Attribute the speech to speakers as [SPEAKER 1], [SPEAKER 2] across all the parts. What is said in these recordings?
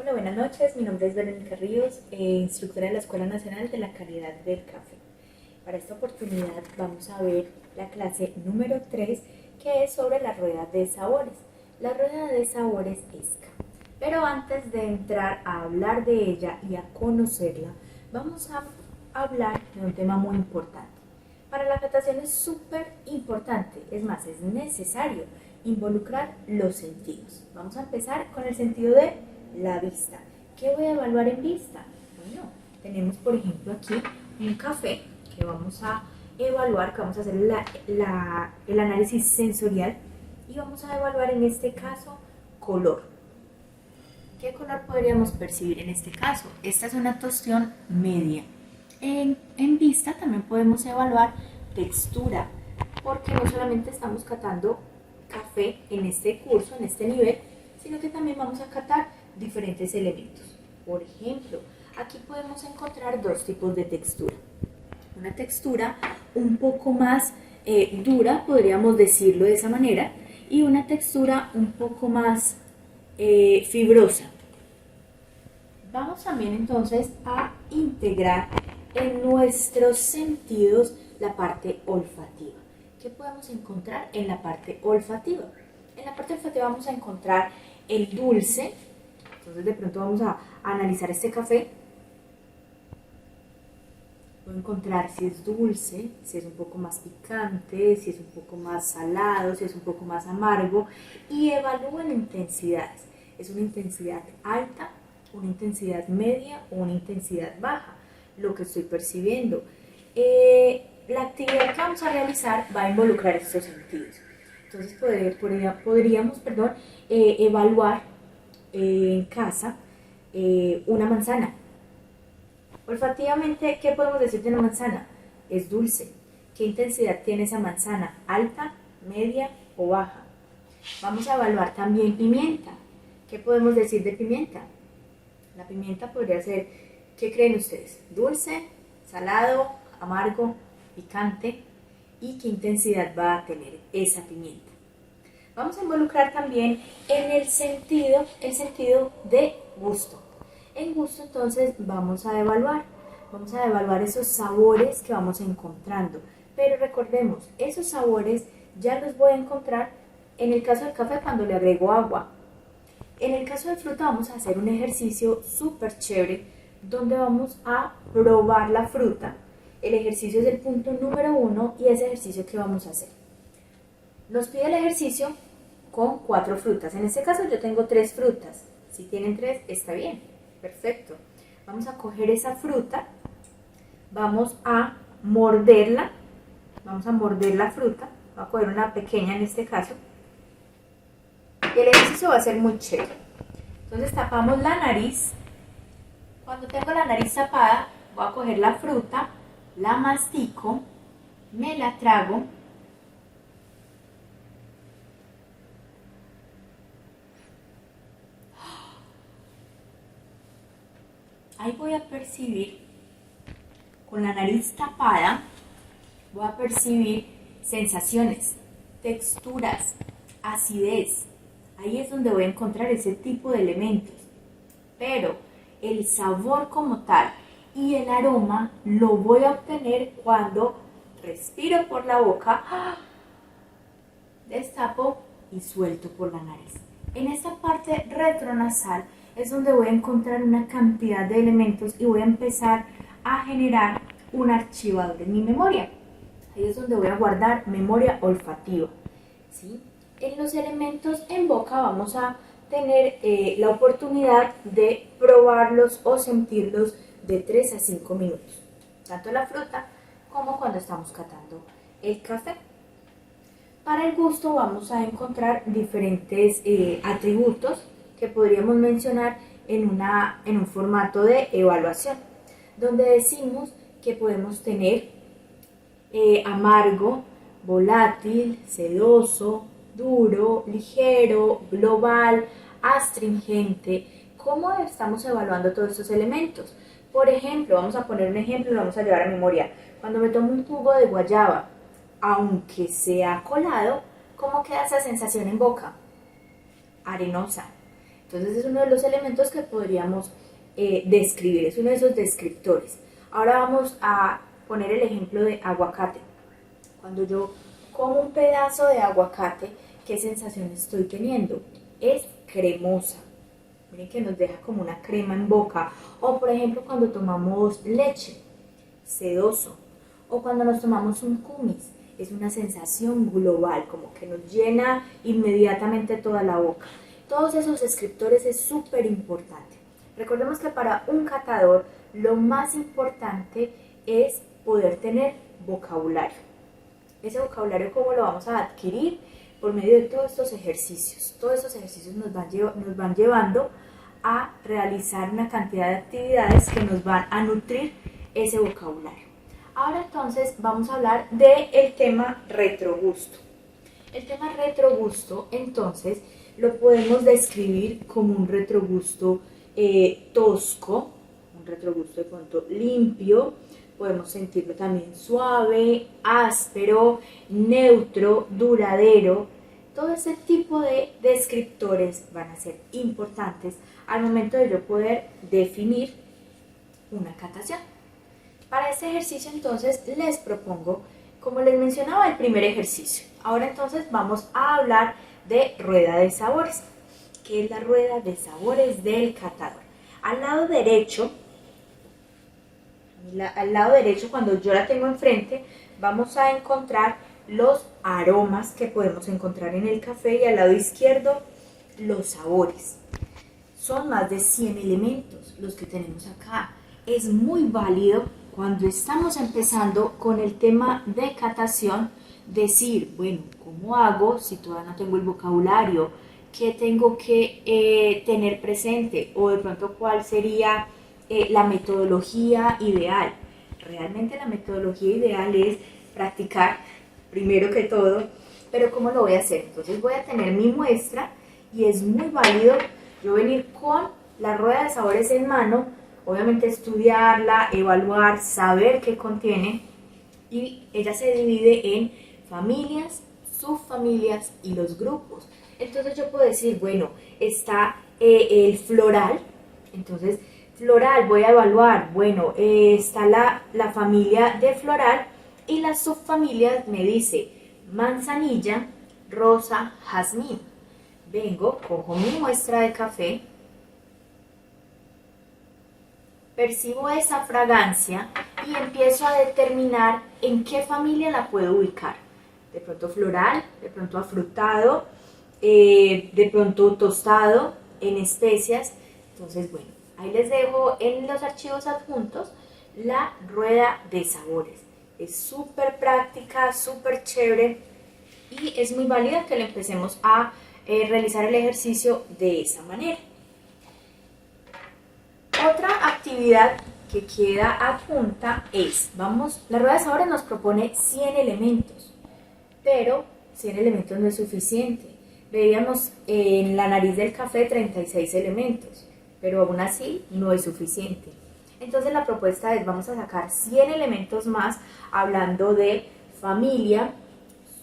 [SPEAKER 1] Hola, buenas noches. Mi nombre es Verónica Ríos, instructora de la Escuela Nacional de la Calidad del Café. Para esta oportunidad vamos a ver la clase número 3, que es sobre la rueda de sabores. La rueda de sabores es café. Pero antes de entrar a hablar de ella y a conocerla, vamos a hablar de un tema muy importante. Para la catación es súper importante, es más, es necesario involucrar los sentidos. Vamos a empezar con el sentido de la vista. ¿Qué voy a evaluar en vista? Bueno, tenemos por ejemplo aquí un café que vamos a evaluar, que vamos a hacer el análisis sensorial y vamos a evaluar en este caso color. ¿Qué color podríamos percibir en este caso? Esta es una tostión media. En vista también podemos evaluar textura, porque no solamente estamos catando café en este curso, en este nivel, sino que también vamos a catar diferentes elementos. Por ejemplo, aquí podemos encontrar dos tipos de textura. Una textura un poco más dura, podríamos decirlo de esa manera, y una textura un poco más fibrosa. Vamos también entonces a integrar en nuestros sentidos la parte olfativa. ¿Qué podemos encontrar en la parte olfativa? En la parte olfativa vamos a encontrar el dulce. Entonces de pronto vamos a analizar este café. Voy a encontrar si es dulce, si es un poco más picante, si es un poco más salado, si es un poco más amargo, y evalúo en intensidades. ¿Es una intensidad alta, una intensidad media o una intensidad baja? Lo que estoy percibiendo. La actividad que vamos a realizar va a involucrar estos sentidos. Entonces podríamos evaluar en casa una manzana. Olfativamente, ¿qué podemos decir de una manzana? Es dulce. ¿Qué intensidad tiene esa manzana? ¿Alta, media o baja? Vamos a evaluar también pimienta. ¿Qué podemos decir de pimienta? La pimienta podría ser, ¿qué creen ustedes? ¿Dulce, salado, amargo, picante? ¿Y qué intensidad va a tener esa pimienta? Vamos a involucrar también en el sentido de gusto. En gusto entonces vamos a evaluar esos sabores que vamos encontrando. Pero recordemos, esos sabores ya los voy a encontrar en el caso del café cuando le agrego agua. En el caso de fruta vamos a hacer un ejercicio súper chévere donde vamos a probar la fruta. El ejercicio es el punto número 1 y ese ejercicio que vamos a hacer. Nos pide el ejercicio con 4 frutas. En este caso yo tengo 3 frutas. Si tienen 3 está bien, perfecto. Vamos a coger esa fruta, vamos a morderla, vamos a morder la fruta. Voy a coger una pequeña en este caso. Y el ejercicio va a ser muy chévere. Entonces tapamos la nariz. Cuando tengo la nariz tapada, voy a coger la fruta, la mastico, me la trago. Ahí voy a percibir, con la nariz tapada, voy a percibir sensaciones, texturas, acidez. Ahí es donde voy a encontrar ese tipo de elementos. Pero el sabor como tal y el aroma lo voy a obtener cuando respiro por la boca, destapo y suelto por la nariz. En esta parte retronasal es donde voy a encontrar una cantidad de elementos y voy a empezar a generar un archivador en mi memoria. Ahí es donde voy a guardar memoria olfativa, ¿sí? En los elementos en boca vamos a tener la oportunidad de probarlos o sentirlos de 3 a 5 minutos, tanto la fruta como cuando estamos catando el café. Para el gusto vamos a encontrar diferentes atributos que podríamos mencionar en un formato de evaluación, donde decimos que podemos tener amargo, volátil, sedoso, duro, ligero, global, astringente. ¿Cómo estamos evaluando todos estos elementos? Por ejemplo, vamos a poner un ejemplo y lo vamos a llevar a memoria. Cuando me tomo un jugo de guayaba, aunque sea colado, ¿cómo queda esa sensación en boca? Arenosa. Entonces es uno de los elementos que podríamos describir, es uno de esos descriptores. Ahora vamos a poner el ejemplo de aguacate. Cuando yo como un pedazo de aguacate, ¿qué sensación estoy teniendo? Es cremosa. Miren que nos deja como una crema en boca. O por ejemplo cuando tomamos leche, sedoso. O cuando nos tomamos un kumis, es una sensación global, como que nos llena inmediatamente toda la boca. Todos esos descriptores es súper importante. Recordemos que para un catador lo más importante es poder tener vocabulario. Ese vocabulario, ¿cómo lo vamos a adquirir? Por medio de todos estos ejercicios. Todos estos ejercicios nos van llevando a realizar una cantidad de actividades que nos van a nutrir ese vocabulario. Ahora entonces vamos a hablar del tema retrogusto. El tema retrogusto entonces lo podemos describir como un retrogusto tosco, un retrogusto de pronto limpio, podemos sentirlo también suave, áspero, neutro, duradero. Todo ese tipo de descriptores van a ser importantes al momento de yo poder definir una catación. Para este ejercicio entonces les propongo, como les mencionaba, el primer ejercicio. Ahora entonces vamos a hablar de rueda de sabores. ¿Qué es la rueda de sabores del catador? Al lado derecho, cuando yo la tengo enfrente, vamos a encontrar los aromas que podemos encontrar en el café y al lado izquierdo los sabores. Son más de 100 elementos los que tenemos acá. Es muy válido cuando estamos empezando con el tema de catación decir, bueno, ¿cómo hago si todavía no tengo el vocabulario? ¿Qué tengo que tener presente? O de pronto, ¿cuál sería la metodología ideal? Realmente la metodología ideal es practicar primero que todo, pero ¿cómo lo voy a hacer? Entonces voy a tener mi muestra y es muy válido yo venir con la rueda de sabores en mano, obviamente estudiarla, evaluar, saber qué contiene, y ella se divide en familias, subfamilias y los grupos. Entonces yo puedo decir, bueno, está el floral, entonces floral voy a evaluar, bueno, está la familia de floral y las subfamilias me dice manzanilla, rosa, jazmín. Vengo, cojo mi muestra de café, percibo esa fragancia y empiezo a determinar en qué familia la puedo ubicar. De pronto floral, de pronto afrutado, de pronto tostado, en especias. Entonces, bueno, ahí les dejo en los archivos adjuntos la rueda de sabores. Es súper práctica, súper chévere y es muy válida que le empecemos a realizar el ejercicio de esa manera. Otra actividad que queda adjunta es, la rueda de sabores nos propone 100 elementos, pero 100 elementos no es suficiente. Veíamos en la nariz del café 36 elementos, pero aún así no es suficiente. Entonces la propuesta es, vamos a sacar 100 elementos más hablando de familia,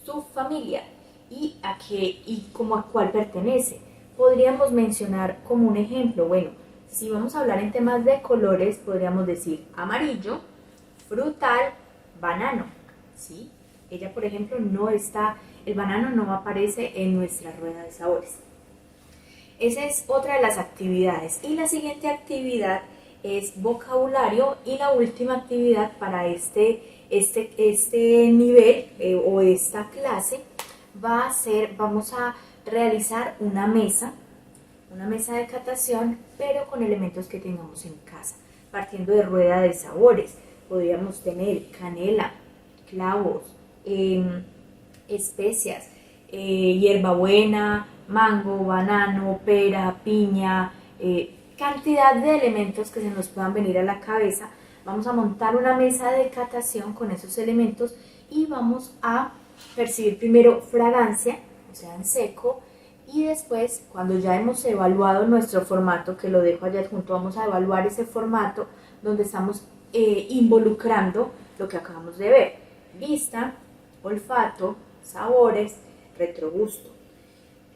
[SPEAKER 1] subfamilia y como a cuál pertenece. Podríamos mencionar como un ejemplo, bueno, si vamos a hablar en temas de colores, podríamos decir amarillo, frutal, banano, ¿sí? Ella, por ejemplo, el banano no aparece en nuestra rueda de sabores. Esa es otra de las actividades. Y la siguiente actividad es vocabulario y la última actividad para este nivel o esta clase va a ser, vamos a realizar una mesa de catación, pero con elementos que tengamos en casa, partiendo de rueda de sabores. Podríamos tener canela, clavos, especias, hierbabuena, mango, banano, pera, piña, cantidad de elementos que se nos puedan venir a la cabeza. Vamos a montar una mesa de catación con esos elementos y vamos a percibir primero fragancia, o sea, en seco, y después, cuando ya hemos evaluado nuestro formato, que lo dejo allá adjunto, vamos a evaluar ese formato donde estamos involucrando lo que acabamos de ver: vista, olfato, sabores, retrogusto,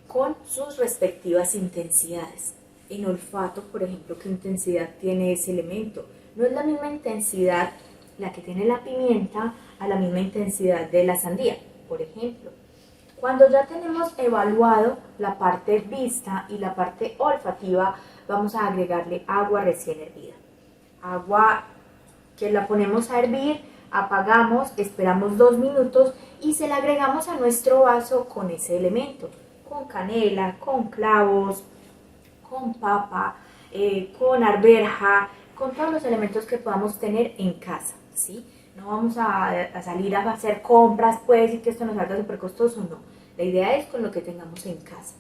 [SPEAKER 1] con sus respectivas intensidades. en olfato, por ejemplo, qué intensidad tiene ese elemento. No es la misma intensidad la que tiene la pimienta a la misma intensidad de la sandía, por ejemplo. Cuando ya tenemos evaluado la parte vista y la parte olfativa, vamos a agregarle agua recién hervida. Agua que la ponemos a hervir, apagamos, esperamos 2 minutos y se la agregamos a nuestro vaso con ese elemento, con canela, con clavos, con papa, con arveja, con todos los elementos que podamos tener en casa, ¿sí? No vamos a salir a hacer compras, pues, y que esto nos salga súper costoso, no. La idea es con lo que tengamos en casa.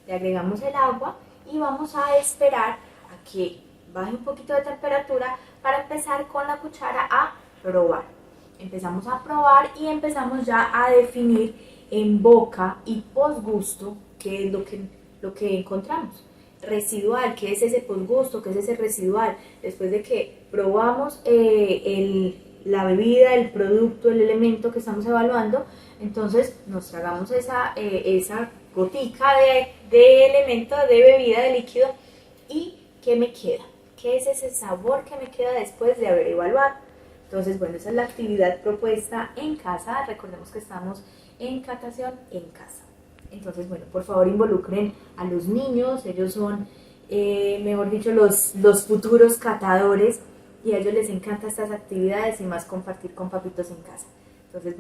[SPEAKER 1] Le agregamos el agua y vamos a esperar a que baje un poquito de temperatura para empezar con la cuchara a probar. Empezamos a probar y empezamos ya a definir en boca y posgusto qué es lo que encontramos. Residual, ¿qué es ese posgusto? ¿Qué es ese residual? Después de que probamos la bebida, el producto, el elemento que estamos evaluando, entonces nos tragamos esa gotica de elemento, de bebida, de líquido, y ¿qué me queda? ¿Qué es ese sabor que me queda después de haber evaluado? Entonces, bueno, esa es la actividad propuesta en casa. Recordemos que estamos en catación en casa. Entonces, bueno, por favor involucren a los niños, ellos son, mejor dicho, los futuros catadores, y a ellos les encantan estas actividades y más compartir con papitos en casa. Entonces,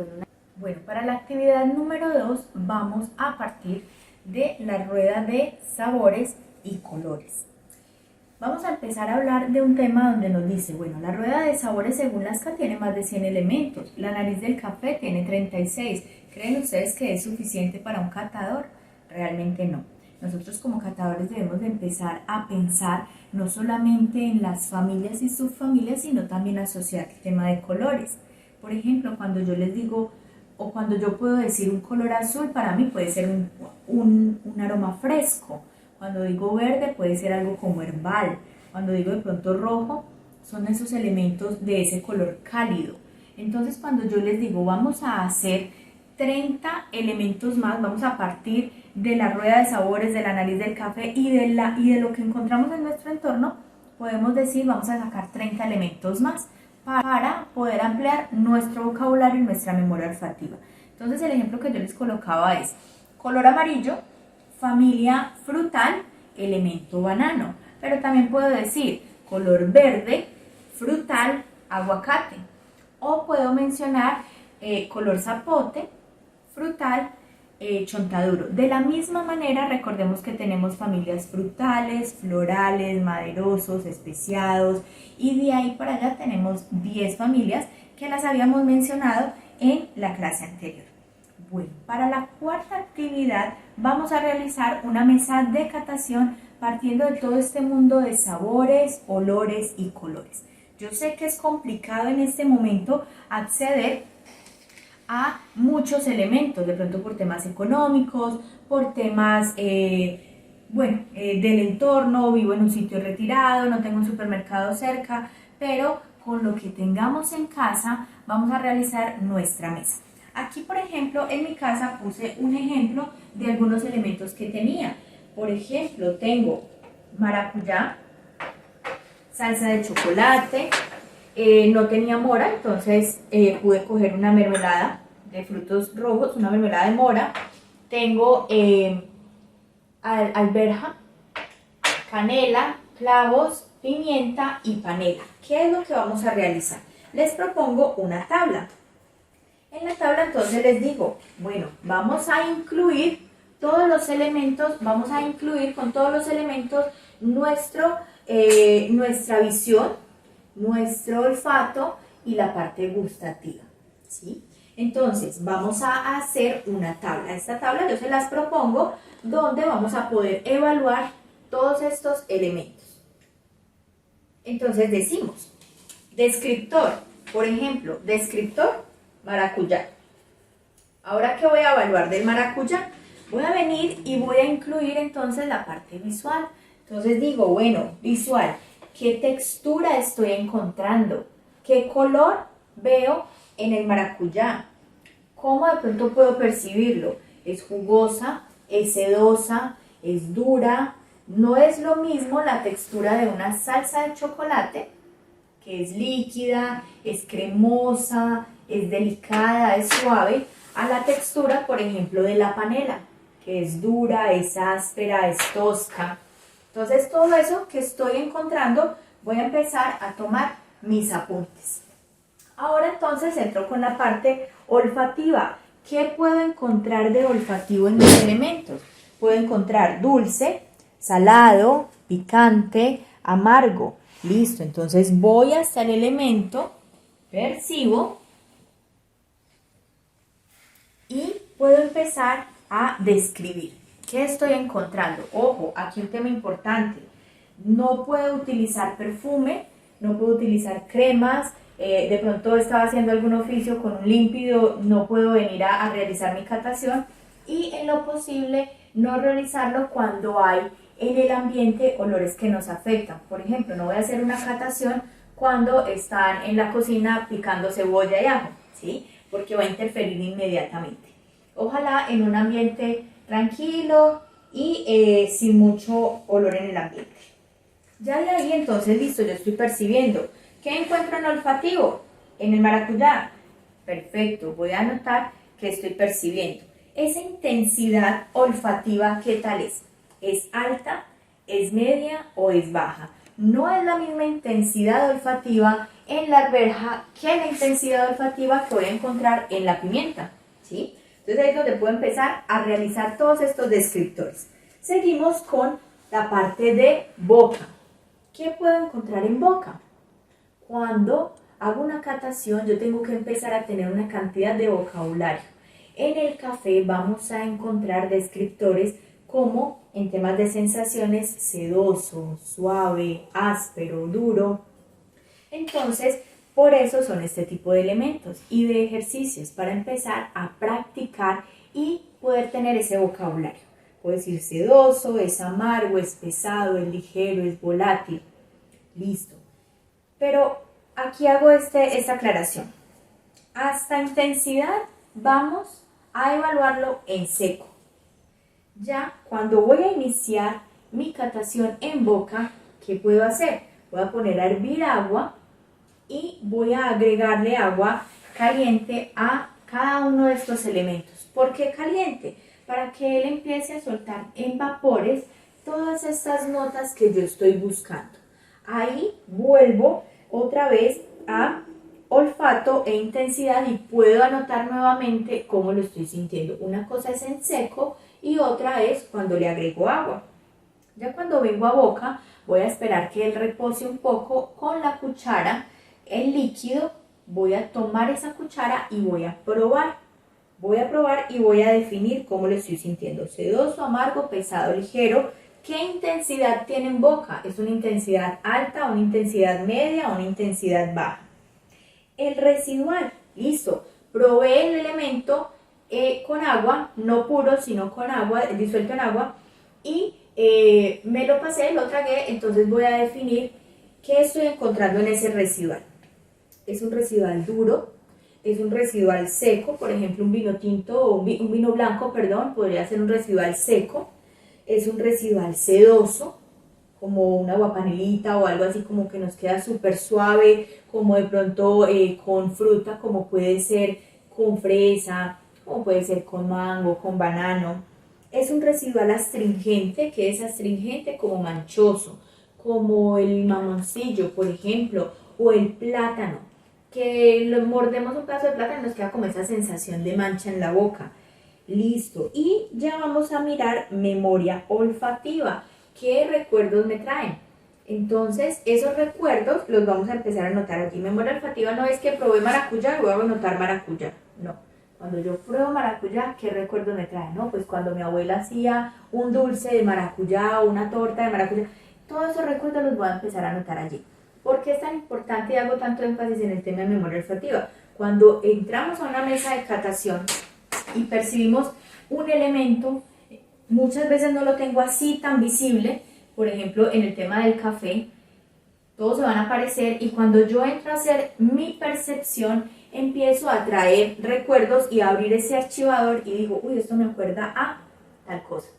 [SPEAKER 1] bueno, para la actividad número 2 vamos a partir de la rueda de sabores y colores. Vamos a empezar a hablar de un tema donde nos dice, bueno, la rueda de sabores según Lasca tiene más de 100 elementos, la nariz del café tiene 36. ¿Creen ustedes que es suficiente para un catador? Realmente no. Nosotros como catadores debemos de empezar a pensar no solamente en las familias y subfamilias, sino también asociar el tema de colores. Por ejemplo, cuando yo les digo, o cuando yo puedo decir un color azul, para mí puede ser un aroma fresco. Cuando digo verde puede ser algo como herbal. Cuando digo de pronto rojo, son esos elementos de ese color cálido. Entonces cuando yo les digo vamos a hacer 30 elementos más, vamos a partir de la rueda de sabores, de la nariz del café y de lo que encontramos en nuestro entorno, podemos decir vamos a sacar 30 elementos más para poder ampliar nuestro vocabulario y nuestra memoria olfativa. Entonces el ejemplo que yo les colocaba es color amarillo, familia frutal, elemento banano, pero también puedo decir color verde, frutal, aguacate, o puedo mencionar color zapote, frutal, chontaduro. De la misma manera, recordemos que tenemos familias frutales, florales, maderosos, especiados, y de ahí para allá tenemos 10 familias que las habíamos mencionado en la clase anterior. Bueno, para la cuarta actividad vamos a realizar una mesa de catación partiendo de todo este mundo de sabores, olores y colores. Yo sé que es complicado en este momento acceder a muchos elementos, de pronto por temas económicos, por temas del entorno, vivo en un sitio retirado, no tengo un supermercado cerca, pero con lo que tengamos en casa vamos a realizar nuestra mesa. Aquí, por ejemplo, en mi casa puse un ejemplo de algunos elementos que tenía. Por ejemplo, tengo maracuyá, salsa de chocolate, no tenía mora, entonces pude coger una mermelada de frutos rojos, una mermelada de mora. Tengo alberja, canela, clavos, pimienta y panela. ¿Qué es lo que vamos a realizar? Les propongo una tabla. En la tabla entonces les digo, bueno, vamos a incluir todos los elementos, vamos a incluir con todos los elementos nuestra visión, nuestro olfato y la parte gustativa, ¿sí? Entonces vamos a hacer una tabla. Esta tabla yo se las propongo donde vamos a poder evaluar todos estos elementos. Entonces decimos, descriptor, por ejemplo, descriptor, maracuyá. Ahora, ¿qué voy a evaluar del maracuyá? Voy a venir y voy a incluir entonces la parte visual. Entonces digo, bueno, visual, ¿qué textura estoy encontrando? ¿Qué color veo en el maracuyá? ¿Cómo de pronto puedo percibirlo? ¿Es jugosa? ¿Es sedosa? ¿Es dura? No es lo mismo la textura de una salsa de chocolate, que es líquida, es cremosa, es delicada, es suave, a la textura, por ejemplo, de la panela, que es dura, es áspera, es tosca. Entonces, todo eso que estoy encontrando, voy a empezar a tomar mis apuntes. Ahora entonces entro con la parte olfativa. ¿Qué puedo encontrar de olfativo en mis elementos? Puedo encontrar dulce, salado, picante, amargo. Listo, entonces voy hasta el elemento, percibo y puedo empezar a describir. ¿Qué estoy encontrando? Ojo, aquí un tema importante. No puedo utilizar perfume, no puedo utilizar cremas. De pronto estaba haciendo algún oficio con un límpido, no puedo venir a realizar mi catación y en lo posible no realizarlo cuando hay en el ambiente olores que nos afectan. Por ejemplo, no voy a hacer una catación cuando están en la cocina picando cebolla y ajo, ¿sí? Porque va a interferir inmediatamente. Ojalá en un ambiente tranquilo y sin mucho olor en el ambiente. Ya de ahí entonces, listo, yo estoy percibiendo. ¿Qué encuentro en olfativo? En el maracuyá. Perfecto, voy a anotar que estoy percibiendo. Esa intensidad olfativa, ¿qué tal es? ¿Es alta, es media o es baja? No es la misma intensidad olfativa en la arveja que la intensidad olfativa que voy a encontrar en la pimienta, ¿sí? Entonces ahí es donde puedo empezar a realizar todos estos descriptores. Seguimos con la parte de boca. ¿Qué puedo encontrar en boca? Cuando hago una catación, yo tengo que empezar a tener una cantidad de vocabulario. En el café vamos a encontrar descriptores como en temas de sensaciones, sedoso, suave, áspero, duro. Entonces, por eso son este tipo de elementos y de ejercicios para empezar a practicar y poder tener ese vocabulario. Puedo decir sedoso, es amargo, es pesado, es ligero, es volátil. Listo. Pero aquí hago esta aclaración. Hasta intensidad vamos a evaluarlo en seco. Ya cuando voy a iniciar mi catación en boca, ¿qué puedo hacer? Voy a poner a hervir agua y voy a agregarle agua caliente a cada uno de estos elementos. ¿Por qué caliente? Para que él empiece a soltar en vapores todas estas notas que yo estoy buscando. Ahí vuelvo otra vez a olfato e intensidad y puedo anotar nuevamente cómo lo estoy sintiendo. Una cosa es en seco y otra es cuando le agrego agua. Ya cuando vengo a boca voy a esperar que él repose un poco con la cuchara en líquido. Voy a tomar esa cuchara y voy a probar. Voy a probar y voy a definir cómo lo estoy sintiendo. Sedoso, amargo, pesado, ligero. ¿Qué intensidad tiene en boca? ¿Es una intensidad alta, una intensidad media o una intensidad baja? El residual, listo. Probé el elemento con agua, no puro, sino con agua, disuelto en agua, y me lo pasé, lo tragué, entonces voy a definir qué estoy encontrando en ese residual. Es un residual duro, es un residual seco, por ejemplo un vino tinto o un vino blanco, perdón, podría ser un residual seco. Es un residual sedoso, como una aguapanelita o algo así como que nos queda súper suave, como de pronto con fruta, como puede ser con fresa, como puede ser con mango, con banano. Es un residual astringente, que es astringente como manchoso, como el mamoncillo, por ejemplo, o el plátano, que lo mordemos un pedazo de plátano y nos queda como esa sensación de mancha en la boca. Listo, y ya vamos a mirar memoria olfativa. ¿Qué recuerdos me traen? Entonces, esos recuerdos los vamos a empezar a anotar aquí. Memoria olfativa no es que probé maracuyá y voy a anotar maracuyá. No. Cuando yo pruebo maracuyá, ¿qué recuerdos me traen? No, pues cuando mi abuela hacía un dulce de maracuyá o una torta de maracuyá. Todos esos recuerdos los voy a empezar a anotar allí. ¿Por qué es tan importante y hago tanto énfasis en el tema de memoria olfativa? Cuando entramos a una mesa de catación y percibimos un elemento, muchas veces no lo tengo así tan visible, por ejemplo en el tema del café, todos se van a aparecer y cuando yo entro a hacer mi percepción, empiezo a traer recuerdos y a abrir ese archivador y digo, uy, esto me acuerda a tal cosa,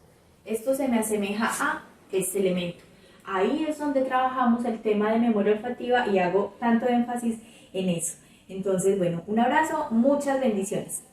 [SPEAKER 1] esto se me asemeja a este elemento. Ahí es donde trabajamos el tema de memoria olfativa y hago tanto énfasis en eso. Entonces, bueno, un abrazo, muchas bendiciones.